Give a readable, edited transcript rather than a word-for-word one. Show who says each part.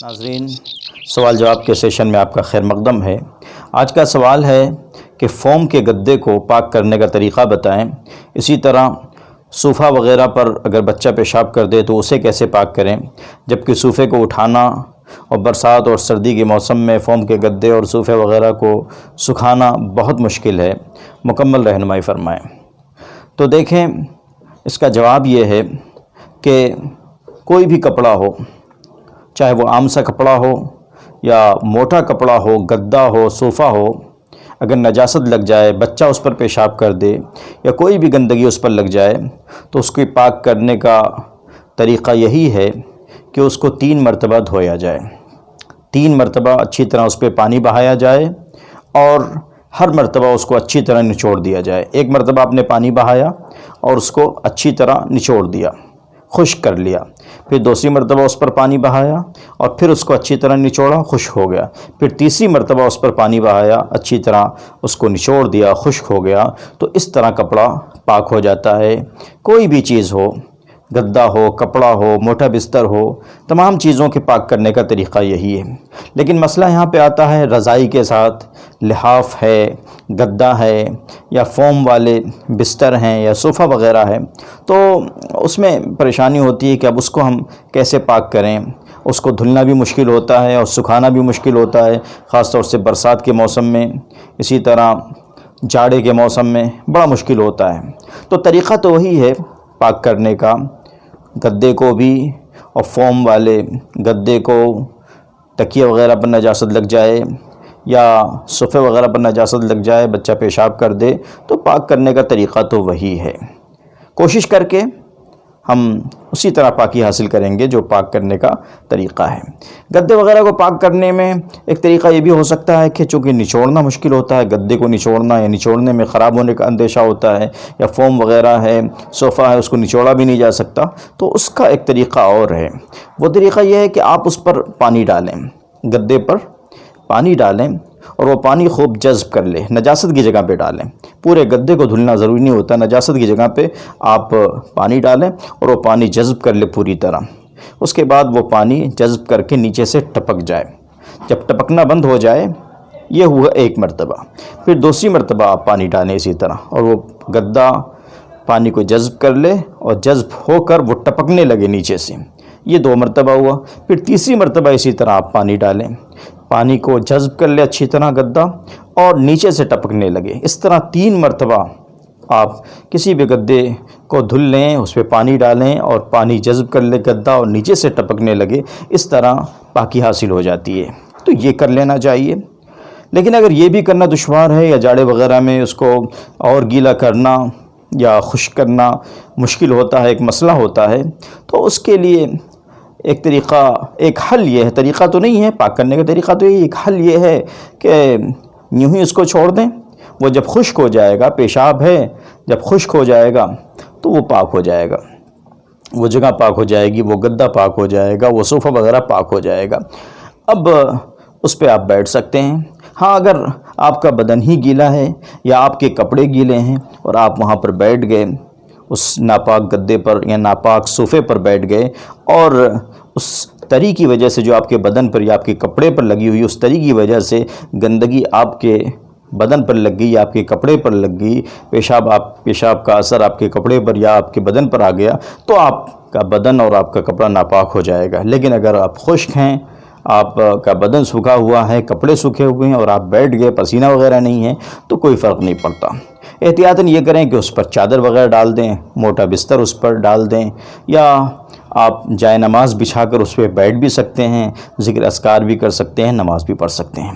Speaker 1: ناظرین، سوال جواب کے سیشن میں آپ کا خیر مقدم ہے۔ آج کا سوال ہے کہ فوم کے گدے کو پاک کرنے کا طریقہ بتائیں۔ اسی طرح صوفہ وغیرہ پر اگر بچہ پیشاب کر دے تو اسے کیسے پاک کریں، جبکہ صوفے کو اٹھانا اور برسات اور سردی کے موسم میں فوم کے گدے اور صوفے وغیرہ کو سکھانا بہت مشکل ہے۔ مکمل رہنمائی فرمائیں۔ تو دیکھیں، اس کا جواب یہ ہے کہ کوئی بھی کپڑا ہو، چاہے وہ عام سا کپڑا ہو یا موٹا کپڑا ہو، گدا ہو، صوفہ ہو، اگر نجاست لگ جائے، بچہ اس پر پیشاب کر دے یا کوئی بھی گندگی اس پر لگ جائے تو اس کی پاک کرنے کا طریقہ یہی ہے کہ اس کو 3 مرتبہ دھویا جائے۔ 3 مرتبہ اچھی طرح اس پہ پانی بہایا جائے اور ہر مرتبہ اس کو اچھی طرح نچوڑ دیا جائے۔ ایک مرتبہ آپ نے پانی بہایا اور اس کو اچھی طرح نچوڑ دیا، خشک کر لیا، پھر دوسری مرتبہ اس پر پانی بہایا اور پھر اس کو اچھی طرح نچوڑا، خشک ہو گیا، پھر تیسری مرتبہ اس پر پانی بہایا، اچھی طرح اس کو نچوڑ دیا، خشک ہو گیا، تو اس طرح کپڑا پاک ہو جاتا ہے۔ کوئی بھی چیز ہو، گدا ہو، کپڑا ہو، موٹا بستر ہو، تمام چیزوں کے پاک کرنے کا طریقہ یہی ہے۔ لیکن مسئلہ یہاں پہ آتا ہے رضائی کے ساتھ، لحاف ہے، گدا ہے یا فوم والے بستر ہیں یا صوفہ وغیرہ ہے، تو اس میں پریشانی ہوتی ہے کہ اب اس کو ہم کیسے پاک کریں۔ اس کو دھلنا بھی مشکل ہوتا ہے اور سکھانا بھی مشکل ہوتا ہے، خاص طور سے برسات کے موسم میں، اسی طرح جاڑے کے موسم میں بڑا مشکل ہوتا ہے۔ تو طریقہ تو وہی ہے پاک کرنے کا، گدے کو بھی اور فوم والے گدے کو تکیے وغیرہ پر نجاست لگ جائے یا صوفے وغیرہ پر نجاست لگ جائے، بچہ پیشاب کر دے، تو پاک کرنے کا طریقہ تو وہی ہے۔ کوشش کر کے ہم اسی طرح پاکی حاصل کریں گے جو پاک کرنے کا طریقہ ہے۔ گدے وغیرہ کو پاک کرنے میں ایک طریقہ یہ بھی ہو سکتا ہے کہ چونکہ نچوڑنا مشکل ہوتا ہے، گدے کو نچوڑنا یا نچوڑنے میں خراب ہونے کا اندیشہ ہوتا ہے، یا فوم وغیرہ ہے، صوفہ ہے، اس کو نچوڑا بھی نہیں جا سکتا، تو اس کا ایک طریقہ اور ہے۔ وہ طریقہ یہ ہے کہ آپ اس پر پانی ڈالیں، گدے پر پانی ڈالیں اور وہ پانی خوب جذب کر لے، نجاست کی جگہ پہ ڈالیں۔ پورے گدے کو دھلنا ضروری نہیں ہوتا، نجاست کی جگہ پہ آپ پانی ڈالیں اور وہ پانی جذب کر لے پوری طرح۔ اس کے بعد وہ پانی جذب کر کے نیچے سے ٹپک جائے۔ جب ٹپکنا بند ہو جائے، یہ ہوا ایک مرتبہ، پھر دوسری مرتبہ آپ پانی ڈالیں اسی طرح، اور وہ گدا پانی کو جذب کر لے اور جذب ہو کر وہ ٹپکنے لگے نیچے سے۔ یہ 2 مرتبہ ہوا، پھر تیسری مرتبہ اسی طرح آپ پانی ڈالیں، پانی کو جذب کر لے اچھی طرح گدا اور نیچے سے ٹپکنے لگے۔ اس طرح 3 مرتبہ آپ کسی بھی گدے کو دھل لیں، اس پہ پانی ڈالیں اور پانی جذب کر لے گدا اور نیچے سے ٹپکنے لگے، اس طرح پاکی حاصل ہو جاتی ہے۔ تو یہ کر لینا چاہیے۔ لیکن اگر یہ بھی کرنا دشوار ہے یا جاڑے وغیرہ میں اس کو اور گیلا کرنا یا خشک کرنا مشکل ہوتا ہے، ایک مسئلہ ہوتا ہے، تو اس کے لیے ایک طریقہ، ایک حل یہ ہے، طریقہ تو نہیں ہے پاک کرنے کا طریقہ تو یہی، ایک حل یہ ہے کہ یوں ہی اس کو چھوڑ دیں، وہ جب خشک ہو جائے گا، پیشاب ہے جب خشک ہو جائے گا تو وہ پاک ہو جائے گا، وہ جگہ پاک ہو جائے گی، وہ گدا پاک ہو جائے گا، وہ صوفہ وغیرہ پاک ہو جائے گا۔ اب اس پہ آپ بیٹھ سکتے ہیں۔ ہاں، اگر آپ کا بدن ہی گیلا ہے یا آپ کے کپڑے گیلے ہیں اور آپ وہاں پر بیٹھ گئے، اس ناپاک گدے پر یا ناپاک صوفے پر بیٹھ گئے، اور اس تری کی وجہ سے جو آپ کے بدن پر یا آپ کے کپڑے پر لگی ہوئی، اس تری کی وجہ سے گندگی آپ کے بدن پر لگ گئی یا آپ کے کپڑے پر لگ گئی، پیشاب کا اثر آپ کے کپڑے پر یا آپ کے بدن پر آ گیا، تو آپ کا بدن اور آپ کا کپڑا ناپاک ہو جائے گا۔ لیکن اگر آپ خشک ہیں، آپ کا بدن سوکھا ہوا ہے، کپڑے سوکھے ہوئے ہیں اور آپ بیٹھ گئے، پسینہ وغیرہ نہیں ہے، تو کوئی فرق نہیں پڑتا۔ احتیاطاً یہ کریں کہ اس پر چادر وغیرہ ڈال دیں، موٹا بستر اس پر ڈال دیں، یا آپ جائے نماز بچھا کر اس پہ بیٹھ بھی سکتے ہیں، ذکر اذکار بھی کر سکتے ہیں، نماز بھی پڑھ سکتے ہیں۔